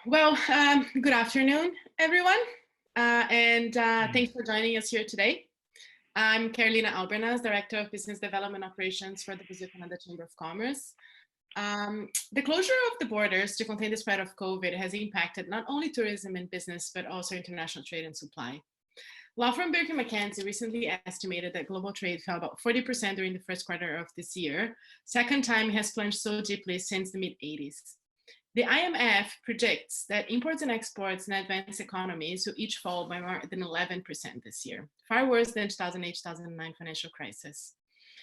Well, good afternoon, everyone, thanks for joining us here today. I'm Carolina Albernas, Director of Business Development Operations for the Brazil-Canada Chamber of Commerce. The closure of the borders to contain the spread of COVID has impacted not only tourism and business, but also international trade and supply. Law firm Baker McKenzie recently estimated that global trade fell about 40% during the first quarter of this year, second time it has plunged so deeply since the mid-80s. The IMF predicts that imports and exports in advanced economies will each fall by more than 11% this year, far worse than 2008-2009 financial crisis.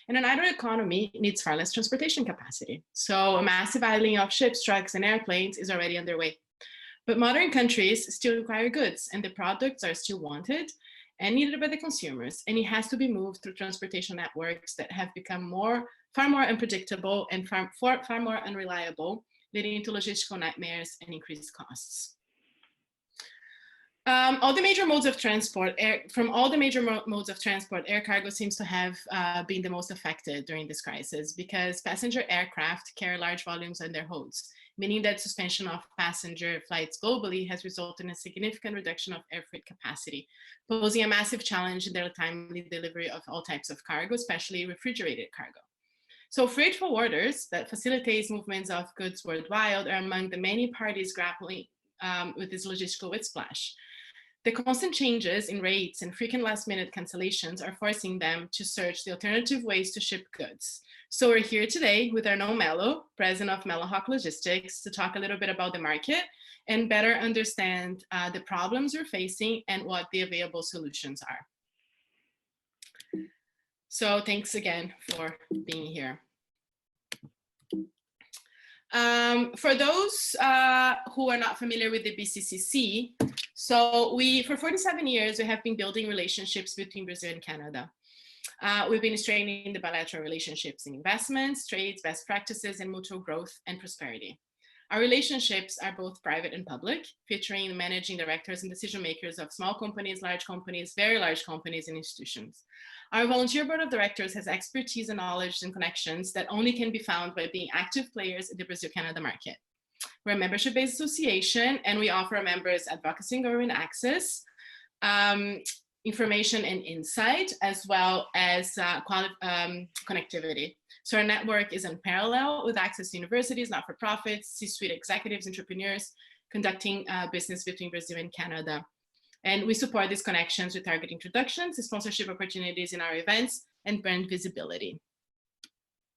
And an idle economy needs far less transportation capacity. So a massive idling of ships, trucks, and airplanes is already underway. But modern countries still require goods, and the products are still wanted and needed by the consumers, and it has to be moved through transportation networks that have become far more unpredictable and far more unreliable, leading to logistical nightmares and increased costs. All the major modes of transport, air cargo seems to have been the most affected during this crisis because passenger aircraft carry large volumes on their holds, meaning that suspension of passenger flights globally has resulted in a significant reduction of air freight capacity, posing a massive challenge in the timely delivery of all types of cargo, especially refrigerated cargo. So freight forwarders that facilitates movements of goods worldwide are among the many parties grappling with this logistical whiplash. The constant changes in rates and frequent last-minute cancellations are forcing them to search the alternative ways to ship goods. So we're here today with Arnaud Mello, president of Mello Hawk Logistics, to talk a little bit about the market and better understand the problems we're facing and what the available solutions are. So thanks again for being here. For those who are not familiar with the BCCC, so for 47 years, we have been building relationships between Brazil and Canada. We've been strengthening the bilateral relationships in investments, trades, best practices, and mutual growth and prosperity. Our relationships are both private and public, featuring managing directors and decision makers of small companies, large companies, very large companies, and institutions. Our volunteer board of directors has expertise and knowledge and connections that only can be found by being active players in the Brazil-Canada market. We're a membership-based association, and we offer our members advocacy and government access, information and insight, as well as connectivity. So our network is unparalleled with access to universities, not-for-profits, C-suite executives, entrepreneurs, conducting business between Brazil and Canada. And we support these connections with target introductions, sponsorship opportunities in our events, and brand visibility.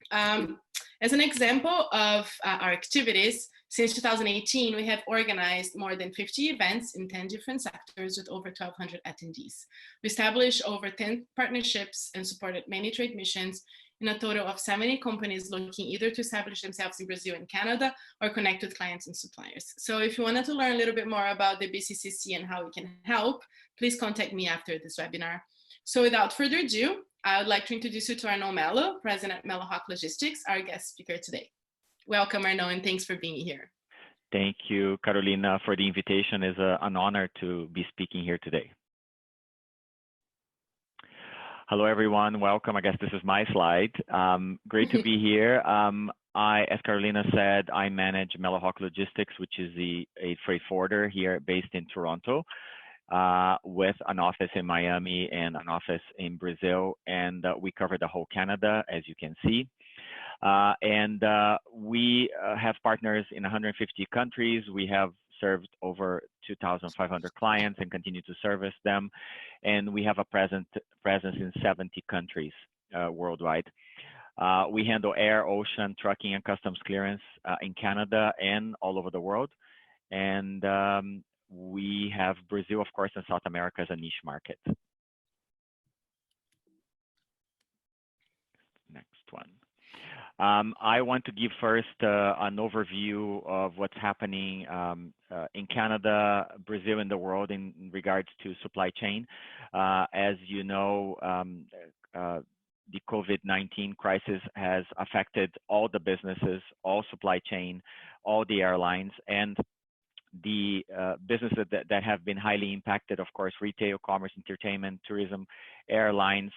As an example of our activities, since 2018, we have organized more than 50 events in 10 different sectors with over 1,200 attendees. We established over 10 partnerships and supported many trade missions in a total of 70 companies looking either to establish themselves in Brazil and Canada or connect with clients and suppliers. So if you wanted to learn a little bit more about the BCCC and how we can help, please contact me after this webinar. So without further ado, I would like to introduce you to Arnaud Mello, president at Mello Hawk Logistics, our guest speaker today. Welcome, Arnaud, and thanks for being here. Thank you, Carolina, for the invitation. It's an honor to be speaking here today. Hello, everyone. Welcome. I guess this is my slide. Great to be here. As Carolina said, I manage Mello Hawk Logistics, which is a freight forwarder here based in Toronto, with an office in Miami and an office in Brazil. And we cover the whole Canada, as you can see. We have partners in 150 countries. We have served over 2,500 clients and continue to service them. And we have a presence in 70 countries worldwide. We handle air, ocean, trucking, and customs clearance in Canada and all over the world. And we have Brazil, of course, and South America as a niche market. Next one. I want to give first an overview of what's happening in Canada, Brazil, and the world in regards to supply chain. As you know, the COVID-19 crisis has affected all the businesses, all supply chain, all the airlines, and the businesses that have been highly impacted, of course, retail, commerce, entertainment, tourism, airlines,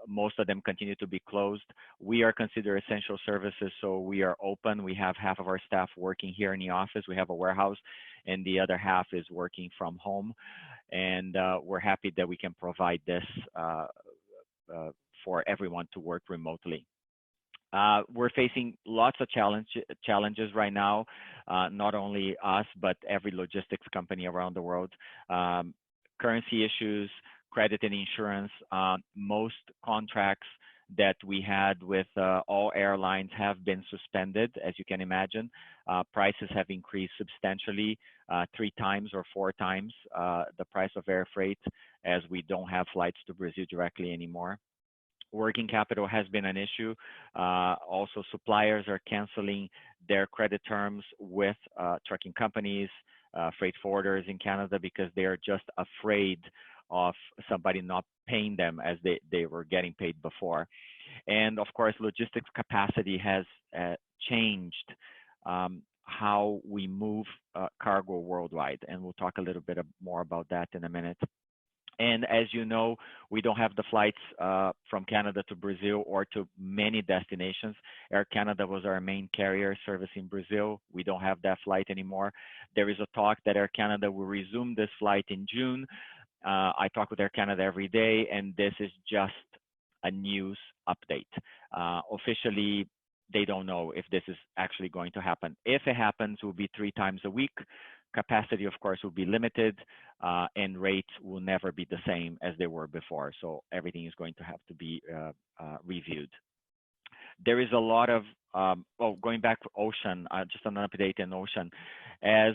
Most of them continue to be closed. We are considered essential services, so we are open. We have half of our staff working here in the office. We have a warehouse, and the other half is working from home. And we're happy that we can provide this for everyone to work remotely. We're facing lots of challenges right now, not only us, but every logistics company around the world. Currency issues, credit and insurance. Most contracts that we had with all airlines have been suspended, as you can imagine. Prices have increased substantially, 3 times or 4 times the price of air freight, as we don't have flights to Brazil directly anymore. Working capital has been an issue. Also, suppliers are canceling their credit terms with trucking companies, freight forwarders in Canada, because they are just afraid of somebody not paying them as they were getting paid before. And of course, logistics capacity has changed how we move cargo worldwide. And we'll talk a little bit more about that in a minute. And as you know, we don't have the flights from Canada to Brazil or to many destinations. Air Canada was our main carrier servicing Brazil. We don't have that flight anymore. There is a talk that Air Canada will resume this flight in June. I talk with Air Canada every day, and this is just a news update. Officially, they don't know if this is actually going to happen. If it happens, it will be 3 times a week. Capacity, of course, will be limited, and rates will never be the same as they were before. So everything is going to have to be reviewed. There is a lot of, going back to ocean, just an update in ocean. As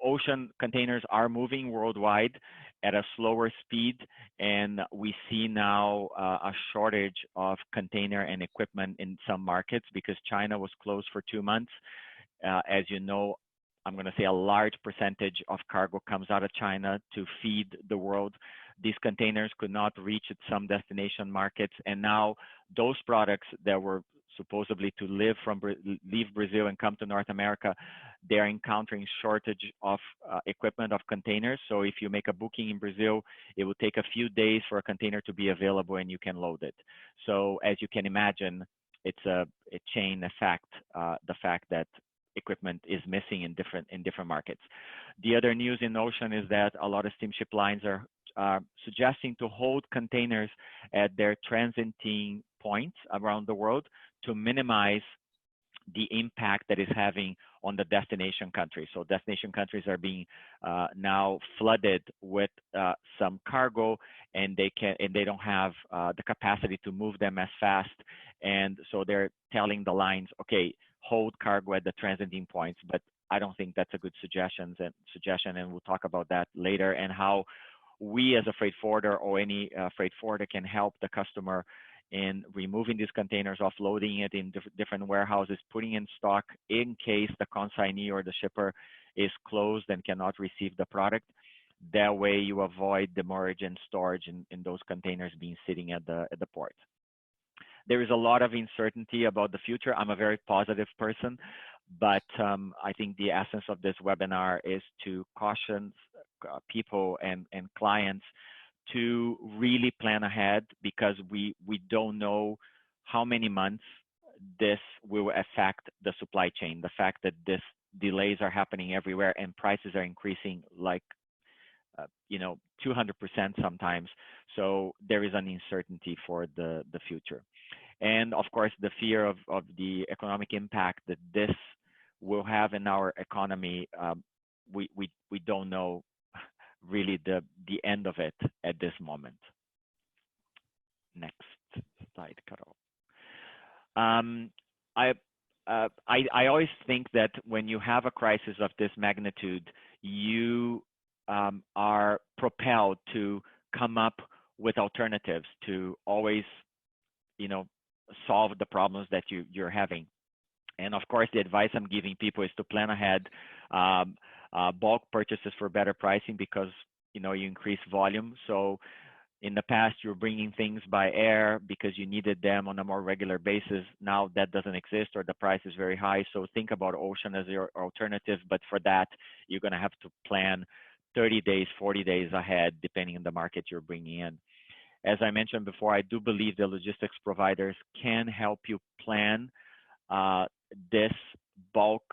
ocean containers are moving worldwide at a slower speed, and we see now a shortage of container and equipment in some markets because China was closed for 2 months. As you know, I'm going to say a large percentage of cargo comes out of China to feed the world. These containers could not reach at some destination markets, and now those products that were supposedly to leave Brazil and come to North America, they're encountering shortage of equipment, of containers. So if you make a booking in Brazil, it will take a few days for a container to be available and you can load it. So as you can imagine, it's a chain effect, the fact that equipment is missing in different markets. The other news in ocean is that a lot of steamship lines are suggesting to hold containers at their transiting points around the world to minimize the impact that is having on the destination countries. So destination countries are being now flooded with some cargo, and they don't have the capacity to move them as fast. And so they're telling the lines, okay, hold cargo at the transiting points. But I don't think that's a good suggestion, and we'll talk about that later, and how we as a freight forwarder or any freight forwarder can help the customer in removing these containers, offloading it in different warehouses, putting in stock in case the consignee or the shipper is closed and cannot receive the product. That way you avoid demurrage and storage in those containers being sitting at the port. There is a lot of uncertainty about the future. I'm a very positive person, but I think the essence of this webinar is to caution people and clients to really plan ahead, because we don't know how many months this will affect the supply chain. The fact that this delays are happening everywhere and prices are increasing like 200% sometimes. So there is an uncertainty for the future. And of course, the fear of the economic impact that this will have in our economy, we don't know really the end of it at this moment. Next slide, Carol. I always think that when you have a crisis of this magnitude, you are propelled to come up with alternatives to always, solve the problems that you're having. And of course, the advice I'm giving people is to plan ahead, bulk purchases for better pricing, because you increase volume. So in the past, you're bringing things by air because you needed them on a more regular basis. Now that doesn't exist, or the price is very high. So think about ocean as your alternative. But for that, you're going to have to plan 30 days, 40 days ahead, depending on the market you're bringing in. as I mentioned before, I do believe the logistics providers can help you plan this bulk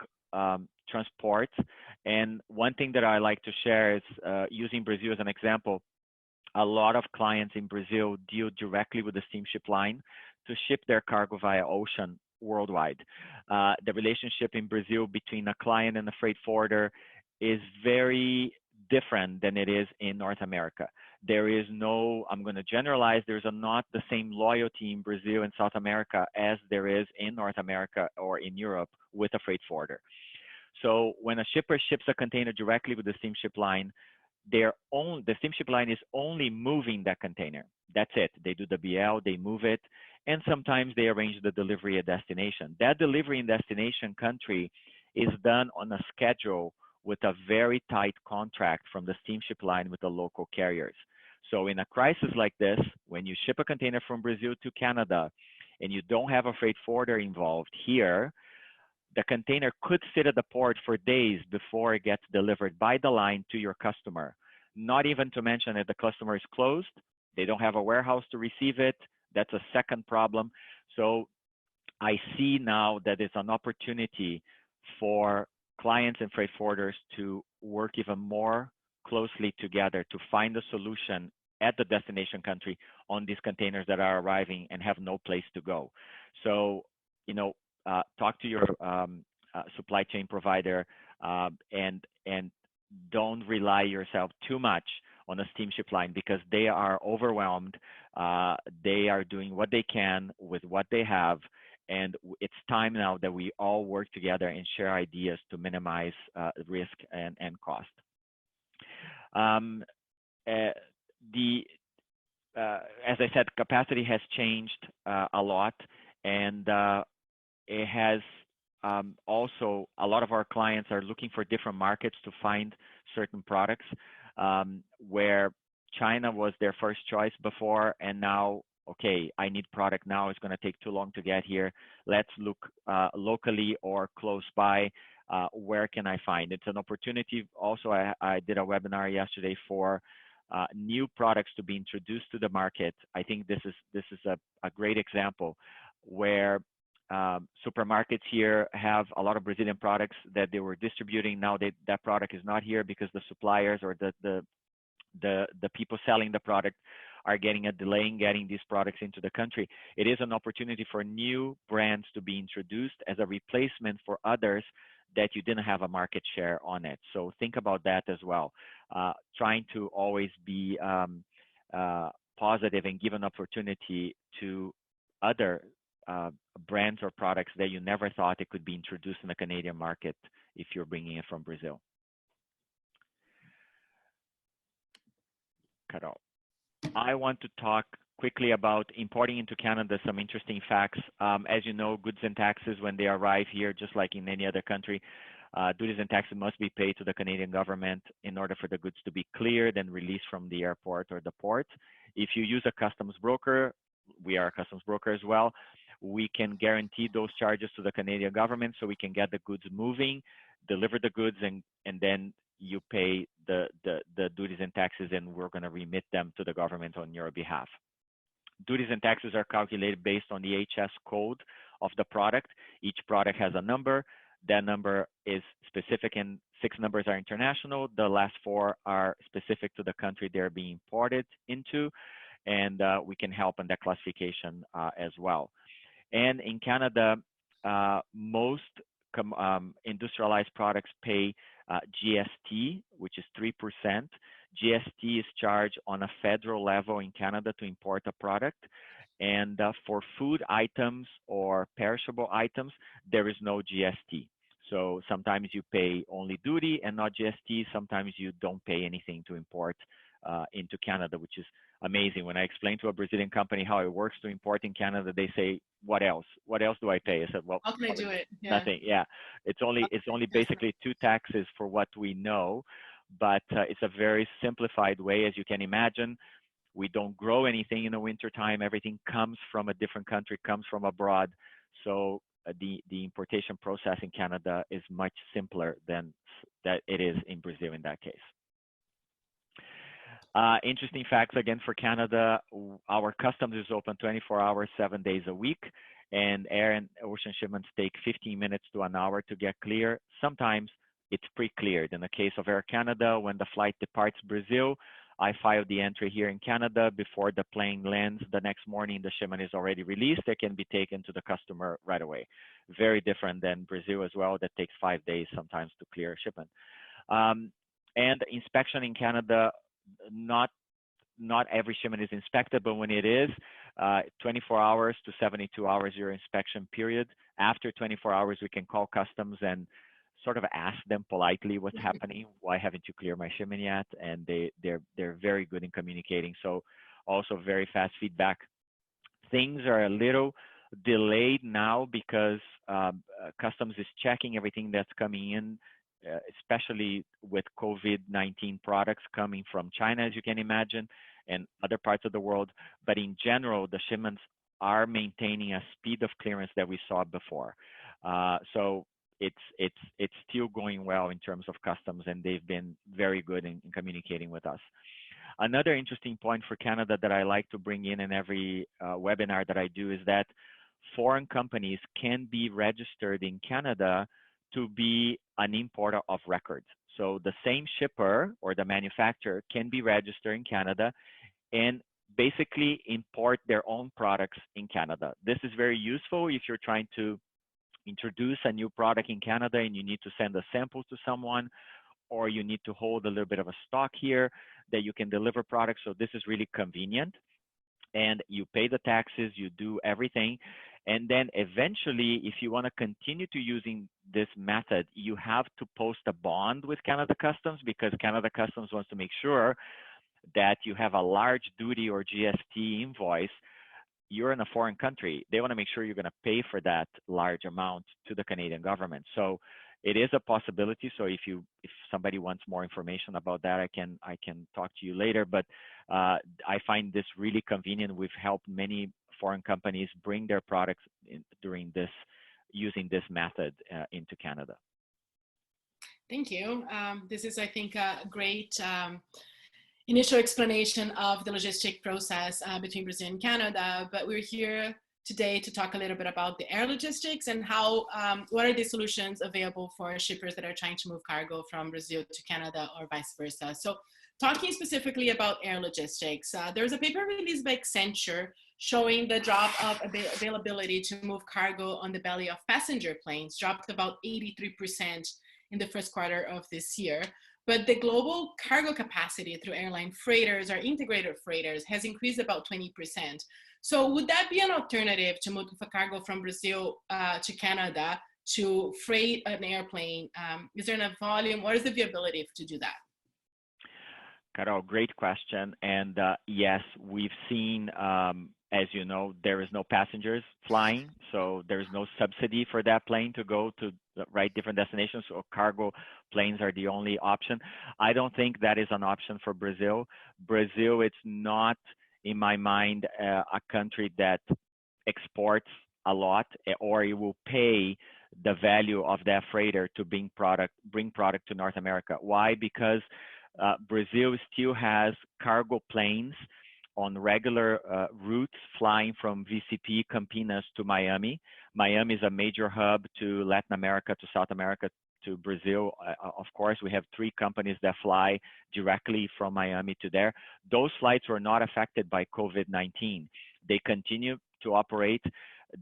transport. And one thing that I like to share is using Brazil as an example. A lot of clients in Brazil deal directly with the steamship line to ship their cargo via ocean worldwide. The relationship in Brazil between a client and a freight forwarder is very different than it is in North America. There is no, I'm going to generalize, there's not the same loyalty in Brazil and South America as there is in North America or in Europe with a freight forwarder. So when a shipper ships a container directly with the steamship line, the steamship line is only moving that container. That's it. They do the BL, they move it, and sometimes they arrange the delivery at destination. That delivery in destination country is done on a schedule with a very tight contract from the steamship line with the local carriers. So in a crisis like this, when you ship a container from Brazil to Canada and you don't have a freight forwarder involved here, the container could sit at the port for days before it gets delivered by the line to your customer. Not even to mention that the customer is closed, they don't have a warehouse to receive it. That's a second problem. So I see now that it's an opportunity for clients and freight forwarders to work even more closely together to find a solution at the destination country on these containers that are arriving and have no place to go. So, talk to your supply chain provider and don't rely yourself too much on a steamship line because they are overwhelmed. They are doing what they can with what they have. And it's time now that we all work together and share ideas to minimize risk and cost. As I said, capacity has changed a lot, and it has also, a lot of our clients are looking for different markets to find certain products where China was their first choice before, and now, okay, I need product now, it's going to take too long to get here. Let's look locally or close by. Where can I find? It's an opportunity. Also, I did a webinar yesterday for new products to be introduced to the market. I think this is a great example where supermarkets here have a lot of Brazilian products that they were distributing. Now that product is not here because the suppliers or the people selling the product are getting a delay in getting these products into the country. It is an opportunity for new brands to be introduced as a replacement for others that you didn't have a market share on it. So think about that as well. Trying to always be positive and give an opportunity to other brands or products that you never thought it could be introduced in the Canadian market if you're bringing it from Brazil. Cut off. I want to talk quickly about importing into Canada, some interesting facts. As you know, goods and taxes, when they arrive here, just like in any other country, duties and taxes must be paid to the Canadian government in order for the goods to be cleared and released from the airport or the port. If you use a customs broker, we are a customs broker as well, we can guarantee those charges to the Canadian government so we can get the goods moving, deliver the goods, and then you pay the duties and taxes, and we're going to remit them to the government on your behalf. Duties and taxes are calculated based on the HS code of the product. Each product has a number. That number is specific, and 6 numbers are international. The last 4 are specific to the country they're being imported into, and we can help in that classification as well. And in Canada, most industrialized products pay GST, which is 3%. GST is charged on a federal level in Canada to import a product. And for food items or perishable items, there is no GST. So sometimes you pay only duty and not GST. Sometimes you don't pay anything to import into Canada, which is amazing. When I explain to a Brazilian company how it works to import in Canada, they say, "What else? What else do I pay?" I said, "Well, how can I do it?" Yeah. Nothing. Yeah, it's only basically 2 taxes for what we know, but it's a very simplified way, as you can imagine. We don't grow anything in the wintertime. Everything comes from a different country, comes from abroad. So the importation process in Canada is much simpler than that it is in Brazil in that case. Interesting facts again for Canada. Our customs is open 24 hours, 7 days a week, and air and ocean shipments take 15 minutes to an hour to get clear. Sometimes it's pre-cleared. In the case of Air Canada, when the flight departs Brazil, I file the entry here in Canada before the plane lands. The next morning, the shipment is already released. It can be taken to the customer right away. Very different than Brazil as well. That takes 5 days sometimes to clear a shipment. And inspection in Canada, not every shipment is inspected, but when it is, 24 hours to 72 hours your inspection period. After 24 hours, we can call customs and sort of ask them politely what's happening. Why haven't you cleared my shipment yet? And they're very good in communicating. So also very fast feedback. Things are a little delayed now because customs is checking everything that's coming in, especially with COVID-19 products coming from China, as you can imagine, and other parts of the world. But in general, the shipments are maintaining a speed of clearance that we saw before. So it's still going well in terms of customs, and they've been very good in communicating with us. Another interesting point for Canada that I like to bring in every webinar that I do is that foreign companies can be registered in Canada to be an importer of records. So the same shipper or the manufacturer can be registered in Canada and basically import their own products in Canada. This is very useful if you're trying to introduce a new product in Canada and you need to send a sample to someone, or you need to hold a little bit of a stock here that you can deliver products. So this is really convenient. And you pay the taxes, you do everything. And then eventually, if you want to continue to using this method, you have to post a bond with Canada Customs, because Canada Customs wants to make sure that you have a large duty or GST invoice. You're in a foreign country. They want to make sure you're going to pay for that large amount to the Canadian government. So it is a possibility. So if somebody wants more information about that, I can talk to you later. But I find this really convenient. We've helped many foreign companies bring their products using this method into Canada. Thank you. This is, I think, a great initial explanation of the logistic process between Brazil and Canada, but we're here today to talk a little bit about the air logistics and how, what are the solutions available for shippers that are trying to move cargo from Brazil to Canada or vice versa. So talking specifically about air logistics, there's a paper released by Accenture showing the drop of availability to move cargo on the belly of passenger planes, dropped about 83% in the first quarter of this year. But the global cargo capacity through airline freighters or integrated freighters has increased about 20%. So would that be an alternative to move a cargo from Brazil to Canada to freight an airplane? Is there enough volume? What is the viability to do that? Carol, great question. And yes, we've seen, as you know, there is no passengers flying, so there's no subsidy for that plane to go to the right different destinations. So cargo planes are the only option. I don't think that is an option for Brazil. Brazil, it's not, in my mind, a country that exports a lot, or it will pay the value of that freighter to bring product to North America. Why? Because Brazil still has cargo planes on regular routes flying from VCP Campinas to Miami. Miami is a major hub to Latin America, to South America, to Brazil. Of course, we have 3 companies that fly directly from Miami to there. Those flights were not affected by COVID-19. They continue to operate.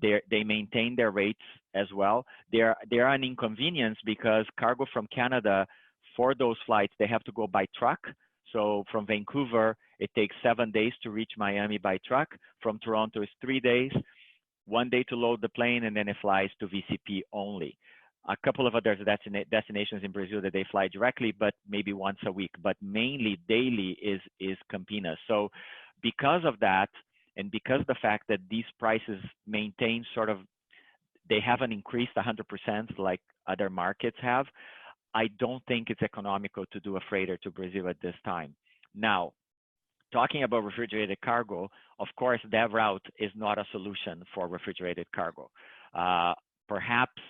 They maintain their rates as well. They're an inconvenience because cargo from Canada, for those flights, they have to go by truck. So from Vancouver, it takes 7 days to reach Miami by truck. From Toronto, it's 3 days, 1 day to load the plane, and then it flies to VCP only. A couple of other destinations in Brazil that they fly directly, but maybe once a week, but mainly daily is Campinas. So because of that, and because the fact that these prices maintain they haven't increased 100% like other markets have, I don't think it's economical to do a freighter to Brazil at this time. Now, talking about refrigerated cargo, of course, that route is not a solution for refrigerated cargo. Perhaps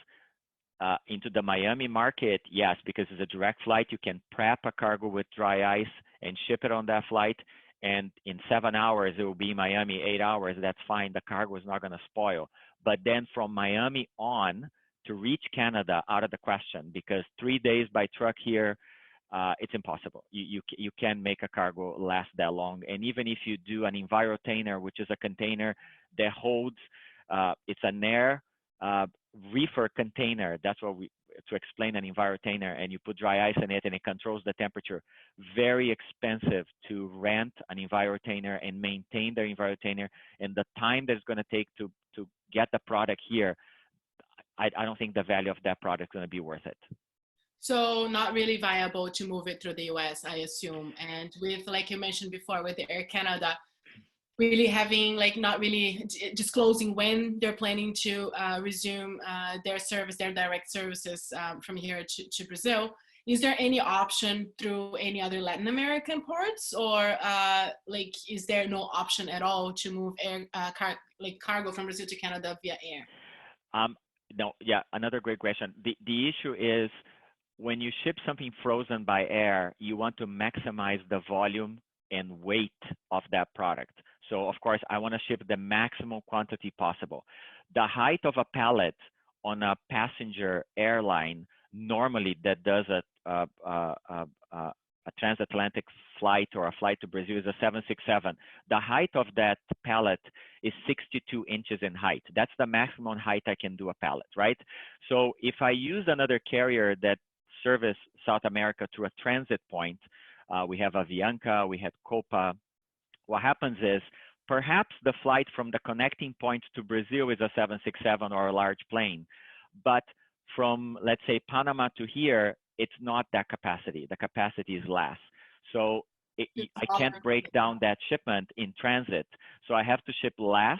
into the Miami market, yes, because it's a direct flight. You can prep a cargo with dry ice and ship it on that flight. And in 7 hours, it will be Miami, 8 hours. That's fine. The cargo is not going to spoil. But then from Miami on to reach Canada, out of the question, because 3 days by truck here, it's impossible. You can't make a cargo last that long. And even if you do an envirotainer, which is a container that holds, it's an air reefer container. That's what to explain an envirotainer, and you put dry ice in it and it controls the temperature. Very expensive to rent an envirotainer and maintain the envirotainer, and the time that it's going to take to get the product here, I don't think the value of that product is going to be worth it. So not really viable to move it through the US, I assume. And with, like you mentioned before, with the Air Canada, really having, like, not really disclosing when they're planning to resume their service, their direct services from here to Brazil. Is there any option through any other Latin American ports, or like, is there no option at all to move air cargo from Brazil to Canada via air? No, yeah, another great question. The issue is when you ship something frozen by air, you want to maximize the volume and weight of that product. So of course, I want to ship the maximum quantity possible. The height of a pallet on a passenger airline normally that does a transatlantic flight or a flight to Brazil is a 767. The height of that pallet is 62 inches in height. That's the maximum height I can do a pallet, right? So if I use another carrier that service South America through a transit point, we have Avianca, we have Copa. What happens is perhaps the flight from the connecting point to Brazil is a 767 or a large plane, but from, let's say, Panama to here, it's not that capacity. The capacity is less. So I can't break down that shipment in transit. So I have to ship less.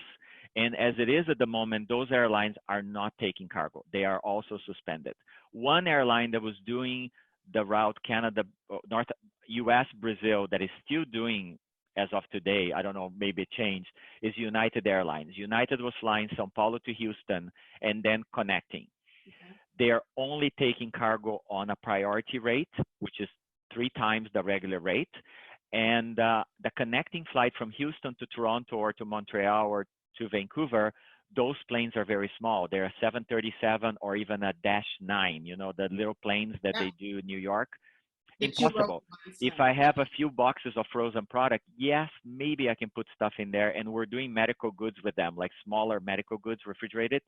And as it is at the moment, those airlines are not taking cargo. They are also suspended. One airline that was doing the route Canada, North US, Brazil, that is still doing as of today, I don't know, maybe it changed, is United Airlines. United was flying São Paulo to Houston and then connecting. Okay. They are only taking cargo on a priority rate, which is 3 times the regular rate. And the connecting flight from Houston to Toronto or to Montreal or to Vancouver, those planes are very small. They're a 737 or even a -9, you know, the little planes that they do in New York. Impossible. If I have a few boxes of frozen product, yes, maybe I can put stuff in there. And we're doing medical goods with them, like smaller medical goods, refrigerated.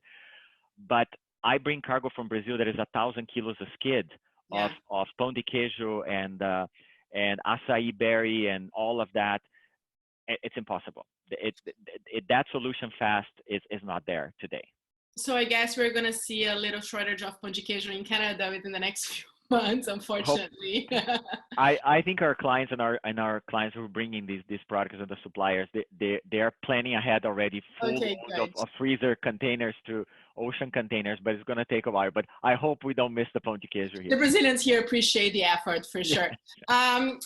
But I bring cargo from Brazil that is 1,000 kilos a skid of pão de queijo and acai berry and all of that. It's impossible. That solution fast is not there today. So I guess we're going to see a little shortage of pão de queijo in Canada within the next few months, unfortunately. I think our clients and our clients who are bringing these products and the suppliers, they are planning ahead already, full of freezer containers to ocean containers, but it's going to take a while. But I hope we don't miss the pão de queijo here. The Brazilians here appreciate the effort for sure.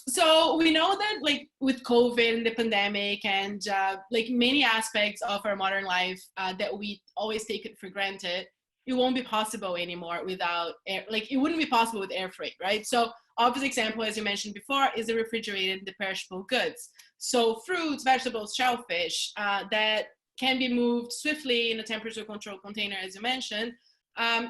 So we know that, like, with COVID and the pandemic and like many aspects of our modern life that we always take it for granted, it won't be possible anymore without air. Like, it wouldn't be possible with air freight, right? So obvious example, as you mentioned before, is the refrigerated, the perishable goods. So fruits, vegetables, shellfish that can be moved swiftly in a temperature controlled container, as you mentioned.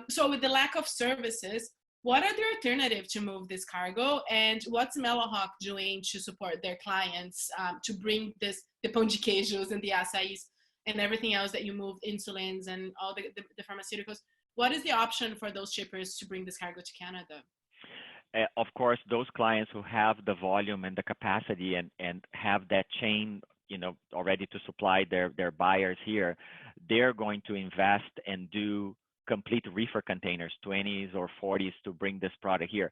So with the lack of services, what are the alternatives to move this cargo, and what's Mellowhawk doing to support their clients to bring the pão de queijos and the açaís and everything else that you move, insulins and all the pharmaceuticals? What is the option for those shippers to bring this cargo to Canada? Of course, those clients who have the volume and the capacity and have that chain, you know, already to supply their buyers here, they're going to invest and do complete reefer containers, 20s or 40s, to bring this product here.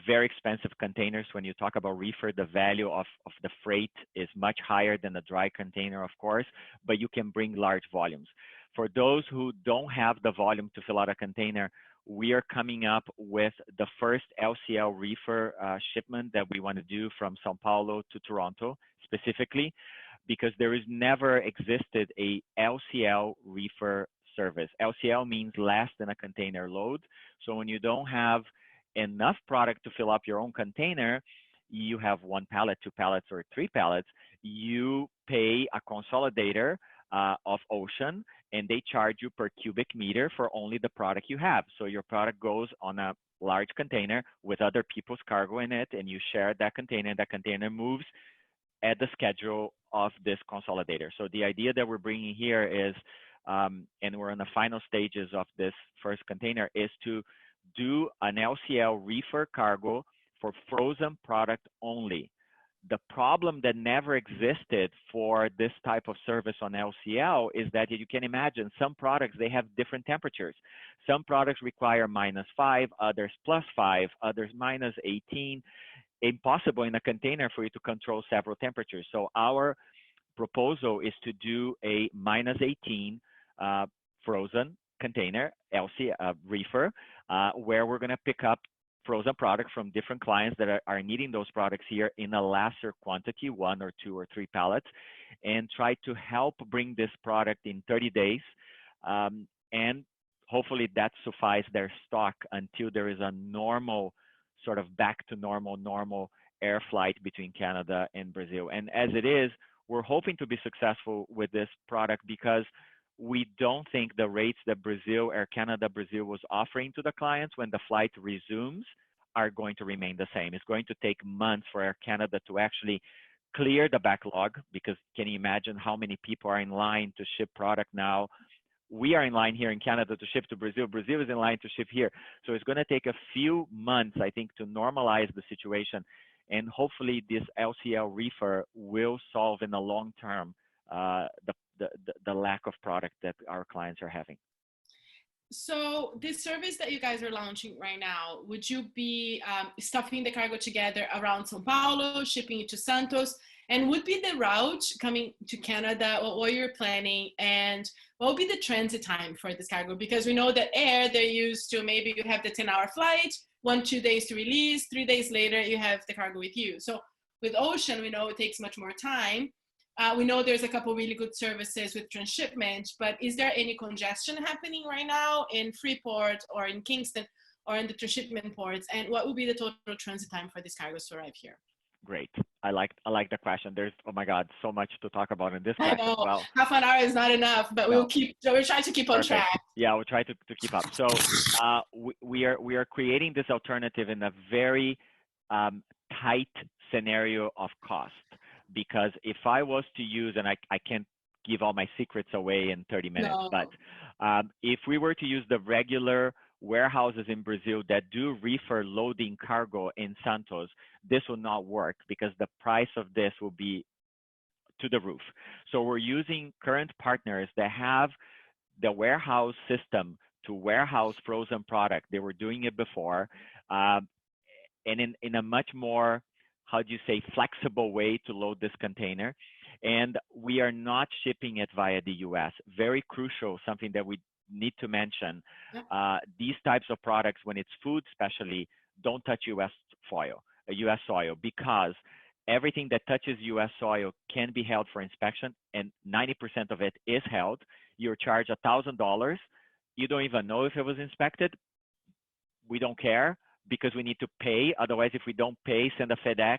Very expensive containers. When you talk about reefer, the value of the freight is much higher than a dry container, of course, but you can bring large volumes. For those who don't have the volume to fill out a container, we are coming up with the first LCL reefer shipment that we want to do from São Paulo to Toronto specifically, because there has never existed a LCL reefer service. LCL means less than a container load. So when you don't have enough product to fill up your own container, you have 1 pallet, 2 pallets, or 3 pallets, you pay a consolidator of Ocean, and they charge you per cubic meter for only the product you have. So your product goes on a large container with other people's cargo in it, and you share that container, and that container moves at the schedule of this consolidator. So the idea that we're bringing here is, and we're in the final stages of this first container, is to do an LCL reefer cargo for frozen product only. The problem that never existed for this type of service on LCL is that you can imagine some products, they have different temperatures. Some products require -5, others +5, others -18. Impossible in a container for you to control several temperatures. So our proposal is to do a -18 frozen container, reefer, where we're going to pick up frozen products from different clients that are needing those products here in a lesser quantity, 1 or 2 or 3 pallets, and try to help bring this product in 30 days. And hopefully that suffices their stock until there is a normal, sort of back to normal air flight between Canada and Brazil. And as it is, we're hoping to be successful with this product because we don't think the rates that Air Canada Brazil was offering to the clients when the flight resumes are going to remain the same. It's going to take months for Air Canada to actually clear the backlog, because can you imagine how many people are in line to ship product now? We are in line here in Canada to ship to Brazil. Brazil is in line to ship here. So it's going to take a few months, I think, to normalize the situation. And hopefully this LCL reefer will solve in the long term the lack of product that our clients are having. So this service that you guys are launching right now, would you be stuffing the cargo together around São Paulo, shipping it to Santos? And would be the route coming to Canada, or what you're planning, and what would be the transit time for this cargo? Because we know that air, they're used to, maybe you have the 10-hour flight, 1-2 days to release, 3 days later, you have the cargo with you. So with ocean, we know it takes much more time. We know there's a couple really good services with transshipment, but is there any congestion happening right now in Freeport or in Kingston or in the transshipment ports? And what would be the total transit time for these cargoes to arrive here? Great. I like the question. There's, oh my God, so much to talk about in this question. I know, well, half an hour is not enough, but we'll try to keep on track. Yeah, we'll try to keep up. So we are creating this alternative in a very tight scenario of cost. Because if I was to use, and I can't give all my secrets away in 30 minutes, but if we were to use the regular warehouses in Brazil that do reefer loading cargo in Santos, this will not work because the price of this will be to the roof. So we're using current partners that have the warehouse system to warehouse frozen product. They were doing it before, and in a much more, how do you say, flexible way to load this container. And we are not shipping it via the US. Very crucial, something that we need to mention. These types of products, when it's food especially, don't touch US soil, because everything that touches US soil can be held for inspection, and 90% of it is held. You're charged $1,000. You don't even know if it was inspected. We don't care, because we need to pay. Otherwise, if we don't pay, send a FedEx,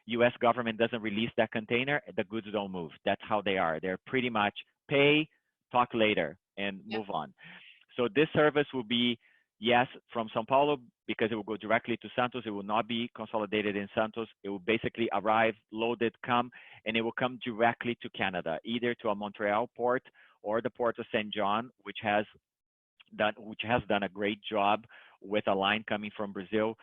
US government doesn't release that container, the goods don't move. That's how they are. They're pretty much pay, talk later, and move on. So this service will be, yes, from São Paulo, because it will go directly to Santos. It will not be consolidated in Santos. It will basically arrive, loaded, come, and it will come directly to Canada, either to a Montreal port or the port of St. John, which has done a great job with a line coming from Brazil.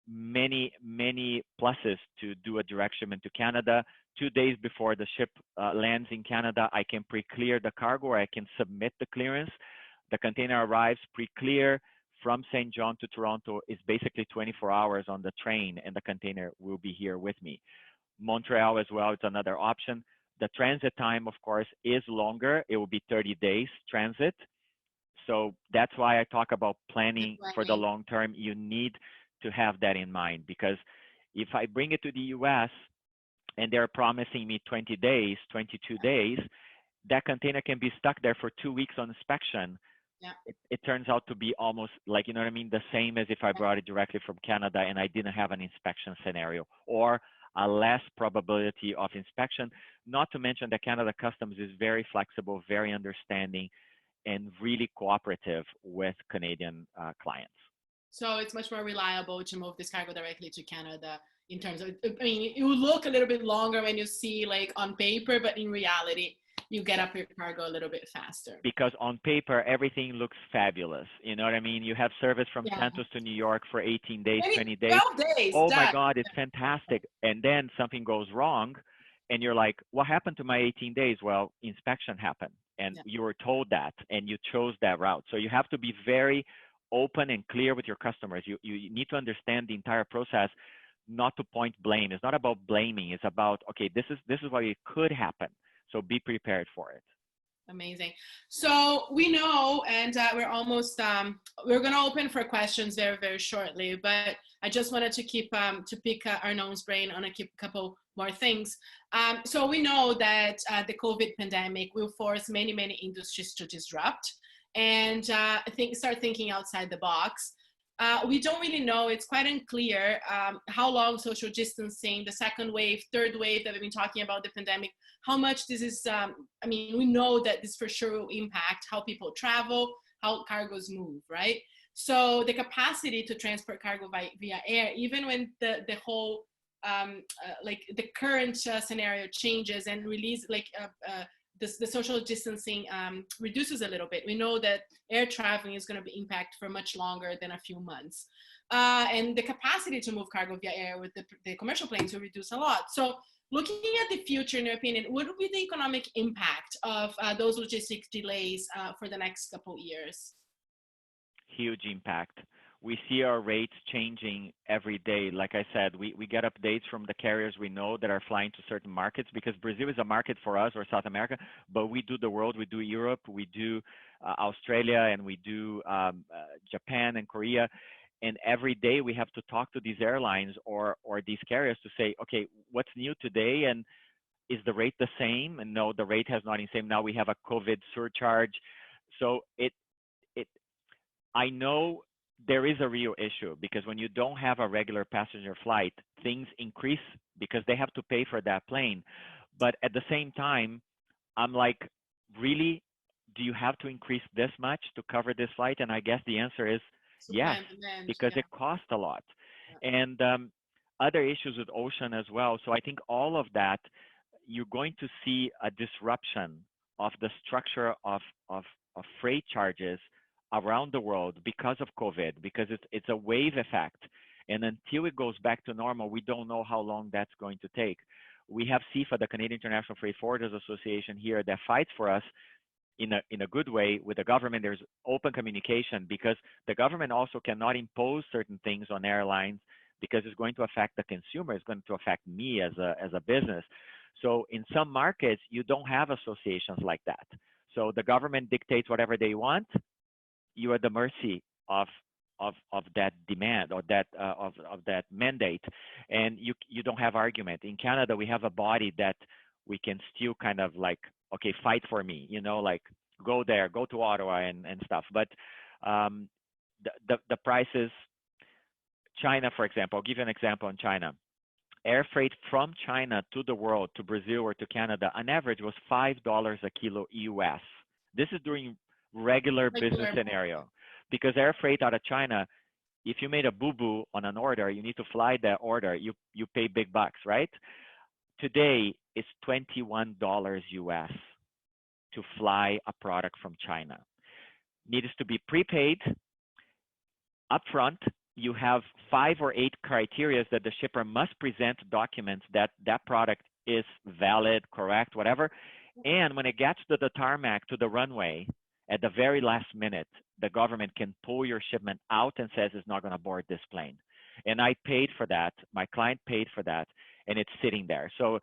Many pluses to do a direct shipment to Canada. 2 days before the ship lands in Canada, I can pre-clear the cargo, or I can submit the clearance. The container arrives pre-clear from St. John to Toronto. Is basically 24 hours on the train, and the container will be here with me. Montreal as well, it's another option. The transit time, of course, is longer. It will be 30 days transit. So that's why I talk about planning for the long term. You need to have that in mind, because if I bring it to the US and they're promising me 20 days, 22 days, that container can be stuck there for 2 weeks on inspection. Yeah. It turns out to be almost like, you know what I mean, the same as if I brought it directly from Canada and I didn't have an inspection scenario, or a less probability of inspection. Not to mention that Canada Customs is very flexible, very understanding, and really cooperative with Canadian clients. So it's much more reliable to move this cargo directly to Canada in terms of, I mean, it will look a little bit longer when you see like on paper, but in reality, you get up your cargo a little bit faster. Because on paper, everything looks fabulous. You know what I mean? You have service from Santos to New York for 18 days, 20 days. 12 days. Oh done. my God, it's fantastic. And then something goes wrong and you're like, what happened to my 18 days? Well, inspection happened and you were told that and you chose that route. So you have to be very open and clear with your customers. You need to understand the entire process, not to point blame. It's not about blaming. It's about, okay, this is what it could happen. So be prepared for it. Amazing. So we know, and we're almost, we're going to open for questions very, very shortly, but I just wanted to keep, to pick Arnaud's brain on a couple more things. So we know that the COVID pandemic will force many, many industries to disrupt and start thinking outside the box. We don't really know, it's quite unclear how long social distancing, the second wave, third wave that we've been talking about, the pandemic, how much this is, I mean, we know that this for sure will impact how people travel, how cargoes move, right? So the capacity to transport cargo via air, even when the whole, like the current scenario changes and release, like the social distancing reduces a little bit. We know that air traveling is going to be impacted for much longer than a few months. And the capacity to move cargo via air with the commercial planes will reduce a lot. So looking at the future, in your opinion, what would be the economic impact of those logistics delays for the next couple of years? Huge impact. We see our rates changing every day. Like I said, we get updates from the carriers we know that are flying to certain markets, because Brazil is a market for us, or South America, but we do the world. We do Europe, we do Australia, and we do Japan and Korea. And every day we have to talk to these airlines or these carriers to say, okay, what's new today? And is the rate the same? And no, the rate has not been the same. Now we have a COVID surcharge. So I know there is a real issue, because when you don't have a regular passenger flight, things increase because they have to pay for that plane. But at the same time, I'm like, really, do you have to increase this much to cover this flight? And I guess the answer is yes, because it costs a lot. And other issues with ocean as well. So I think all of that, you're going to see a disruption of the structure of freight charges around the world because of COVID, because it's a wave effect. And until it goes back to normal, we don't know how long that's going to take. We have CIFA, the Canadian International Freight Forwarders Association here, that fights for us in a good way with the government. There's open communication, because the government also cannot impose certain things on airlines, because it's going to affect the consumer, it's going to affect me as a business. So in some markets, you don't have associations like that. So the government dictates whatever they want. You are at the mercy of that demand, or that of that mandate, and you don't have argument. In Canada, we have a body that we can still kind of like, okay, fight for me, you know, like go there, go to Ottawa and stuff. But the prices, China, for example, I'll give you an example on China. Air freight from China to the world, to Brazil or to Canada, on average was $5 a kilo US. This is during regular business scenario, because air freight out of China, if you made a boo-boo on an order, you need to fly that order, you pay big bucks, right? Today it's $21 US to fly a product from China. Needs to be prepaid upfront. You have 5 or 8 criteria that the shipper must present documents that that product is valid, correct, whatever. And when it gets to the tarmac, to the runway, at the very last minute, the government can pull your shipment out and says it's not going to board this plane. And I paid for that. My client paid for that, and it's sitting there. So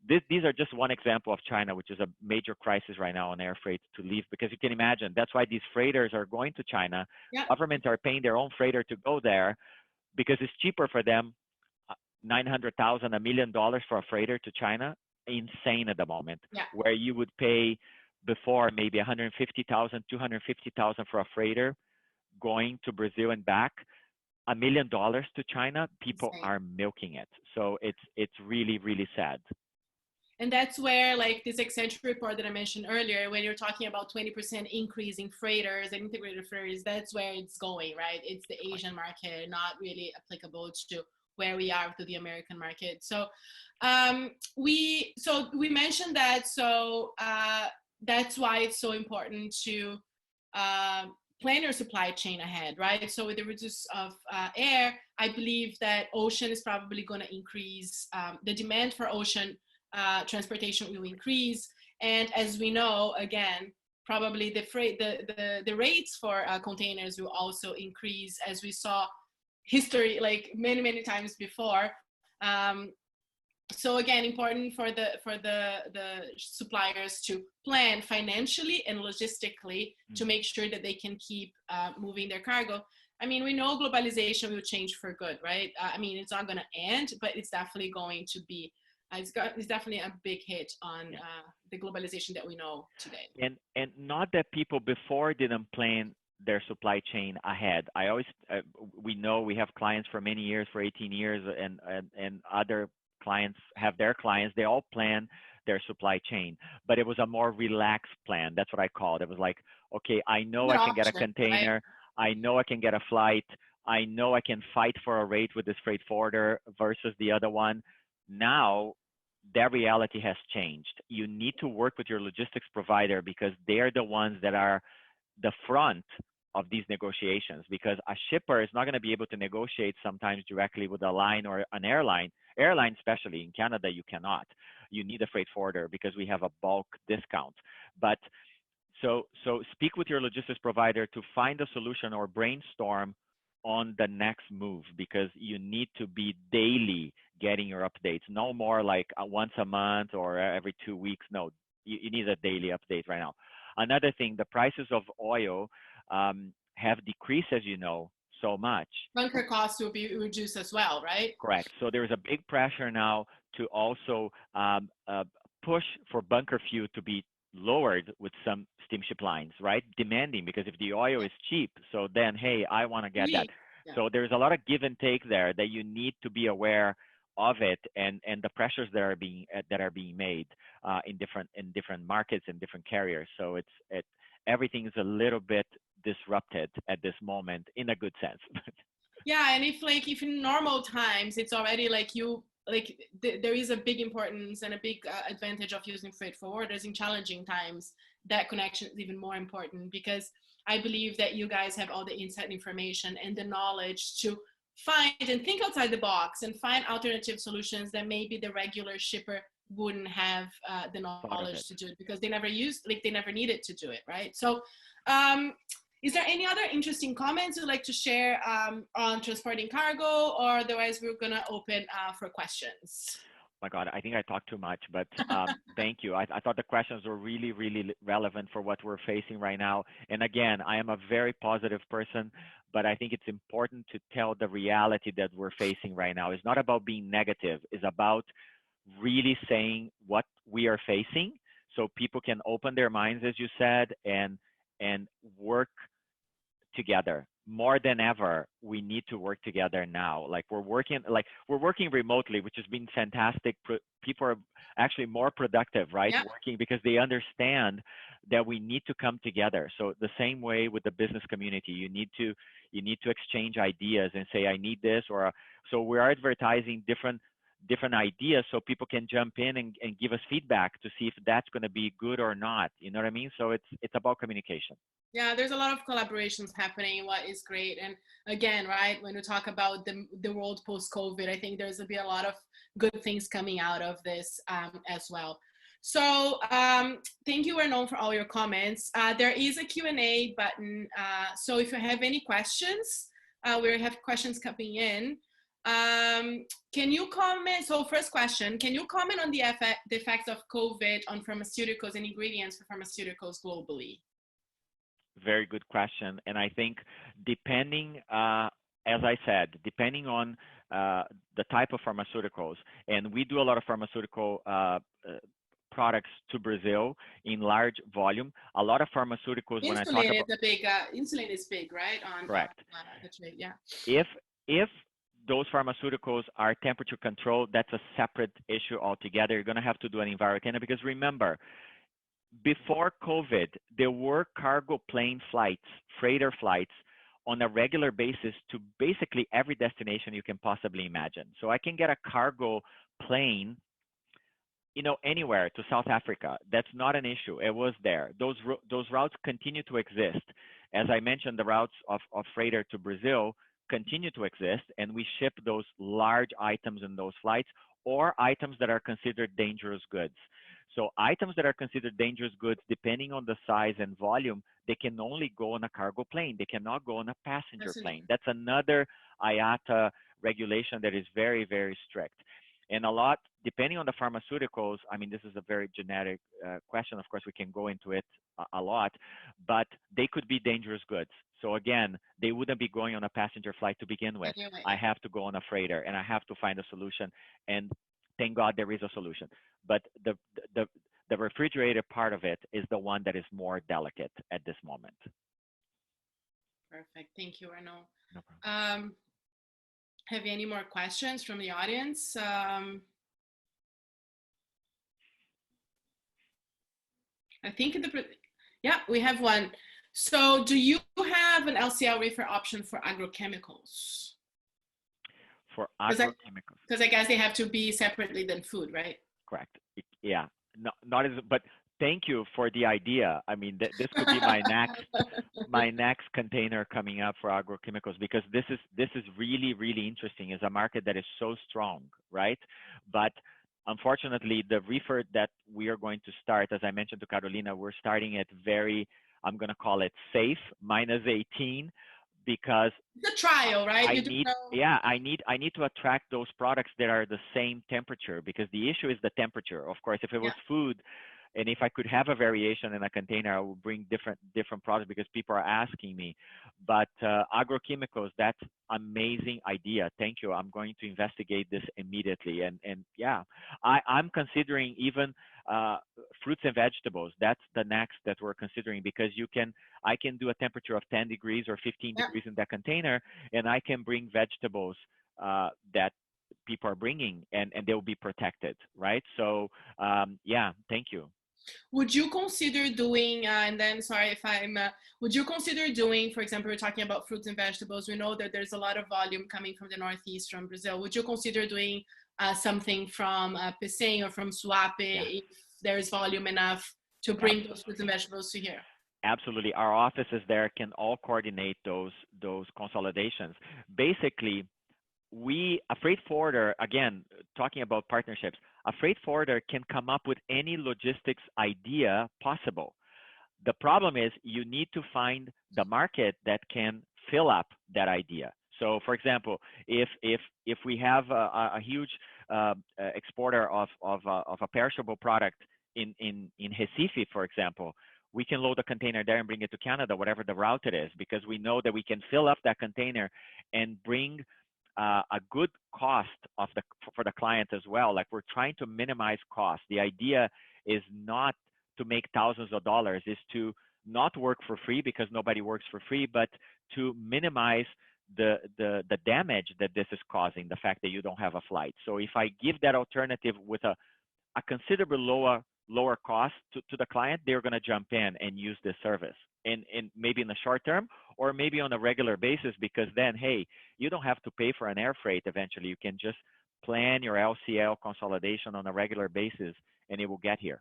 these are just one example of China, which is a major crisis right now on air freight to leave, because you can imagine that's why these freighters are going to China. Yeah. Governments are paying their own freighter to go there because it's cheaper for them. $900,000, $1 million for a freighter to China, insane at the moment. Yeah. Where you would pay before maybe 150,000, 250,000 for a freighter going to Brazil and back, $1 million to China, people Insane. are milking it. So it's really, really sad. And that's where, like this Accenture report that I mentioned earlier, when you're talking about 20% increase in freighters and integrated freighters, that's where it's going, right? It's the Asian market, not really applicable to where we are to the American market. So we mentioned that. So that's why it's so important to plan your supply chain ahead, right? So with the reduce of air, I believe that ocean is probably going to increase. The demand for ocean transportation will increase, and as we know, again, probably the rates for containers will also increase, as we saw history like many times before. So again, important for the suppliers to plan financially and logistically to make sure that they can keep moving their cargo. I mean, we know globalization will change for good, right? I mean, it's not going to end, but it's definitely going to be it's definitely a big hit on the globalization that we know today. And not that people before didn't plan their supply chain ahead. I always we know we have clients for many years, for 18 years, and other clients have their clients. They all plan their supply chain, but it was a more relaxed plan. That's what I called it. It was like, okay, I know I can get a container. Right? I know I can get a flight. I know I can fight for a rate with this freight forwarder versus the other one. Now, that reality has changed. You need to work with your logistics provider because they're the ones that are the front of these negotiations, because a shipper is not going to be able to negotiate sometimes directly with a line or an airline. Airline, especially in Canada, you cannot. You need a freight forwarder because we have a bulk discount. But so speak with your logistics provider to find a solution or brainstorm on the next move, because you need to be daily getting your updates. No more like once a month or every 2 weeks. No, you need a daily update right now. Another thing, the prices of oil have decreased, as you know, so much. Bunker costs will be reduced as well, right? Correct. So there's a big pressure now to also push for bunker fuel to be lowered with some steamship lines, right? Demanding, because if the oil is cheap, so then, hey, I want to get that. Yeah. So there's a lot of give and take there that you need to be aware of it, and the pressures that are being made in different markets and different carriers. So everything is a little bit disrupted at this moment in a good sense. Yeah, and if in normal times it's already there is a big importance and a big advantage of using freight forwarders. In challenging times, that connection is even more important, because I believe that you guys have all the inside information and the knowledge to find and think outside the box and find alternative solutions that maybe the regular shipper wouldn't have the knowledge to do it, because they never needed to do it, right? So is there any other interesting comments you'd like to share on transporting cargo, or otherwise we're gonna open for questions? Oh my God, I think I talked too much, but thank you. I thought the questions were really, really relevant for what we're facing right now. And again, I am a very positive person, but I think it's important to tell the reality that we're facing right now. It's not about being negative. It's about really saying what we are facing, so people can open their minds, as you said, and work together. More than ever, we need to work together now. We're working remotely, which has been fantastic. People are actually more productive, right? Yeah. Working because they understand that we need to come together. So the same way with the business community, you need to exchange ideas and say, I need this, so we're advertising different ideas so people can jump in and give us feedback to see if that's going to be good or not. You know what I mean? So it's about communication. Yeah, there's a lot of collaborations happening, what is great. And again, right, when we talk about the world post-COVID, I think there's going to be a lot of good things coming out of this as well. So thank you, Arnon, for all your comments. There is a Q&A button. So if you have any questions, we have questions coming in. Can you comment? So first question, can you comment on the effects of COVID on pharmaceuticals and ingredients for pharmaceuticals globally? Very good question. And I think depending, as I said, depending on the type of pharmaceuticals, and we do a lot of pharmaceutical products to Brazil in large volume. A lot of pharmaceuticals, when I talk about insulin is big, right? On correct. the trade, yeah. If those pharmaceuticals are temperature controlled, that's a separate issue altogether. You're going to have to do an EnviroTender because remember, before COVID, there were cargo plane flights, freighter flights on a regular basis to basically every destination you can possibly imagine. So I can get a cargo plane, anywhere to South Africa. That's not an issue. It was there. Those routes continue to exist. As I mentioned, the routes of freighter to Brazil continue to exist, and we ship those large items in those flights or items that are considered dangerous goods. So items that are considered dangerous goods, depending on the size and volume, they can only go on a cargo plane. They cannot go on a passenger plane. That's another IATA regulation that is very, very strict. And a lot, depending on the pharmaceuticals, I mean, this is a very generic question. Of course, we can go into it a lot, but they could be dangerous goods. So again, they wouldn't be going on a passenger flight to begin with. I have to go on a freighter, and I have to find a solution. And thank God there is a solution. But the refrigerated part of it is the one that is more delicate at this moment. Perfect. Thank you, Arnaud. No problem. Have you any more questions from the audience? I think we have one. So do you have an LCL reefer option for agrochemicals? For agrochemicals? Because I guess they have to be separately than food, right? Correct. Yeah. Not as, but thank you for the idea. I mean, this could be my next container coming up for agrochemicals, because this is really, really interesting. It's a market that is so strong, right? But unfortunately, the reefer that we are going to start, as I mentioned to Carolina, we're starting at very, I'm going to call it safe, -18, because it's a trial, right? I need to attract those products that are the same temperature, because the issue is the temperature. Of course, if it was food, and if I could have a variation in a container, I would bring different products because people are asking me. But agrochemicals, that's amazing idea. Thank you. I'm going to investigate this immediately. And yeah, I'm considering even fruits and vegetables. That's the next that we're considering, because I can do a temperature of 10 degrees or 15 degrees in that container, and I can bring vegetables that people are bringing, and they'll be protected, right? So yeah, thank you. Would you consider doing, and then sorry if I'm, would you consider doing, for example, we're talking about fruits and vegetables. We know that there's a lot of volume coming from the Northeast, from Brazil. Would you consider doing something from Pecém or from Suape if there's volume enough to bring those fruits and vegetables to here? Absolutely. Our offices there can all coordinate those consolidations. Basically, a freight forwarder, again, talking about partnerships, a freight forwarder can come up with any logistics idea possible. The problem is you need to find the market that can fill up that idea. So, for example, if we have a huge exporter of a perishable product in Recife, for example, we can load a container there and bring it to Canada, whatever the route it is, because we know that we can fill up that container and bring a good cost for the client as well. Like, we're trying to minimize cost. The idea is not to make thousands of dollars, is to not work for free, because nobody works for free, but to minimize the damage that this is causing, the fact that you don't have a flight. So if I give that alternative with a considerably lower cost to the client, they're going to jump in and use this service, and maybe in the short term, or maybe on a regular basis, because then, hey, you don't have to pay for an air freight eventually. You can just plan your LCL consolidation on a regular basis, and it will get here.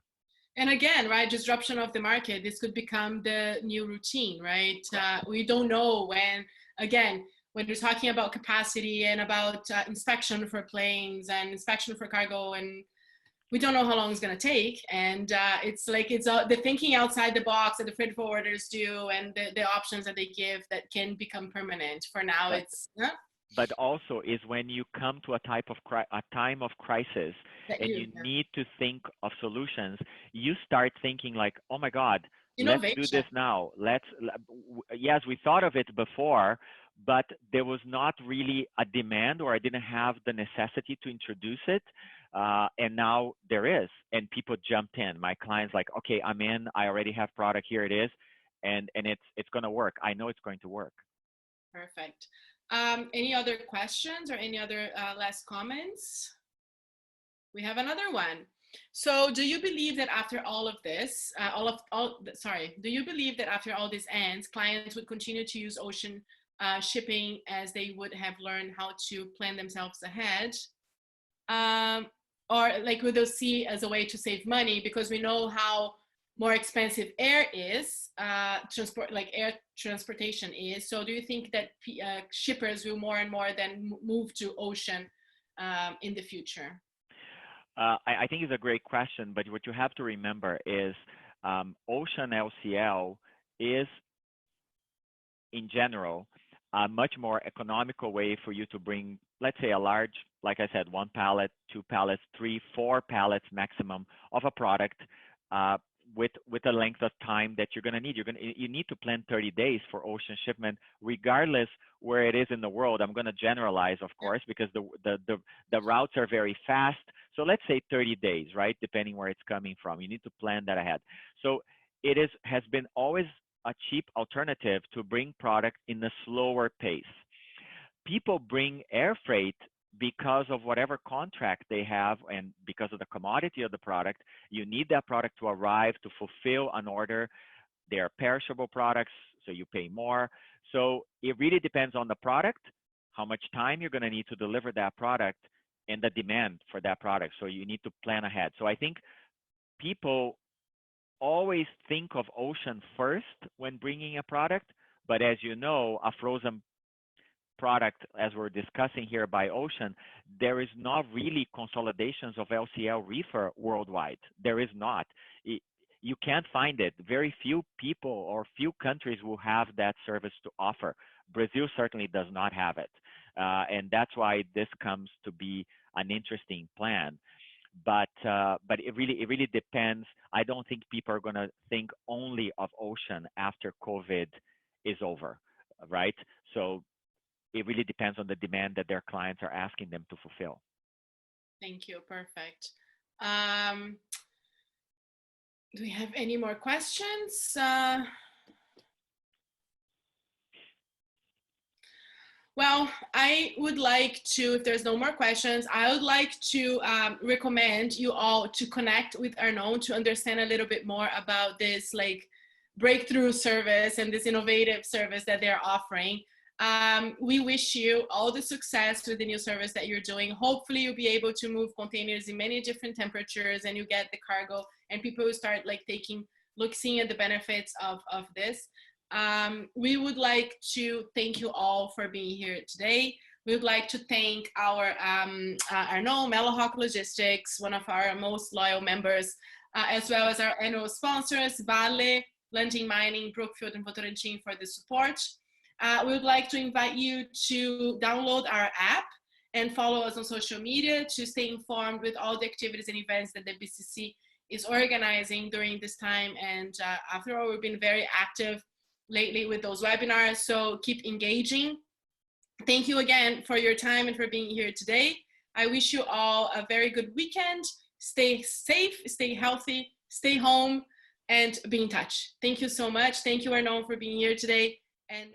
And again, right, disruption of the market, this could become the new routine, right? We don't know when, again, when you're talking about capacity and about inspection for planes and inspection for cargo, and we don't know how long it's going to take. And it's like, it's the thinking outside the box that the freight forwarders do, and the options that they give that can become permanent. For now, But also is when you come to a time of crisis and you need to think of solutions, you start thinking like, oh my God, innovation. Let's do this now. Yes, we thought of it before, but there was not really a demand, or I didn't have the necessity to introduce it. And now there is, and people jumped in. My clients like, okay, I'm in. I already have product. Here it is, and it's going to work. I know it's going to work. Perfect. Any other questions or any other last comments? We have another one. So do you believe that after all of this, do you believe that after all this ends, clients would continue to use ocean shipping as they would have learned how to plan themselves ahead? Or like would they see as a way to save money, because we know how more expensive air is, air transportation is. So do you think that shippers will more and more then move to ocean in the future? I think it's a great question, but what you have to remember is ocean LCL is, in general, a much more economical way for you to bring, let's say, a large, like I said, 1 pallet, 2 pallets, 3, 4 pallets maximum of a product with a length of time that you're going to need. You need to plan 30 days for ocean shipment, regardless where it is in the world. I'm going to generalize, of course, because the routes are very fast. So let's say 30 days, right? Depending where it's coming from. You need to plan that ahead. So it has been always a cheap alternative to bring product in a slower pace. People bring air freight because of whatever contract they have and because of the commodity of the product. You need that product to arrive to fulfill an order. They are perishable products, so you pay more. So it really depends on the product, how much time you're going to need to deliver that product, and the demand for that product. So you need to plan ahead. So I think people always think of ocean first when bringing a product, but as you know, a frozen product, as we're discussing here by ocean, there is not really consolidations of LCL reefer worldwide. There is not. You can't find it. Very few people or few countries will have that service to offer. Brazil certainly does not have it. And that's why this comes to be an interesting plan. But it really depends. I don't think people are going to think only of ocean after COVID is over, right? So it really depends on the demand that their clients are asking them to fulfill. Thank you. Perfect. Do we have any more questions? Well, I would like to, if there's no more questions, I would like to recommend you all to connect with Arnaud to understand a little bit more about this like breakthrough service and this innovative service that they're offering. We wish you all the success with the new service that you're doing. Hopefully you'll be able to move containers in many different temperatures and you get the cargo and people will start like seeing at the benefits of this. We would like to thank you all for being here today. We would like to thank our Arnaud, Mellowhawk Logistics, one of our most loyal members, as well as our annual sponsors, Vale, Lundin Mining, Brookfield, and Votorantim for the support. We would like to invite you to download our app and follow us on social media to stay informed with all the activities and events that the BCC is organizing during this time. And after all, we've been very active lately with those webinars, so keep engaging. Thank you again for your time and for being here today. I wish you all a very good weekend. Stay safe, stay healthy, stay home, and be in touch. Thank you so much. Thank you, Arnaud, for being here today. And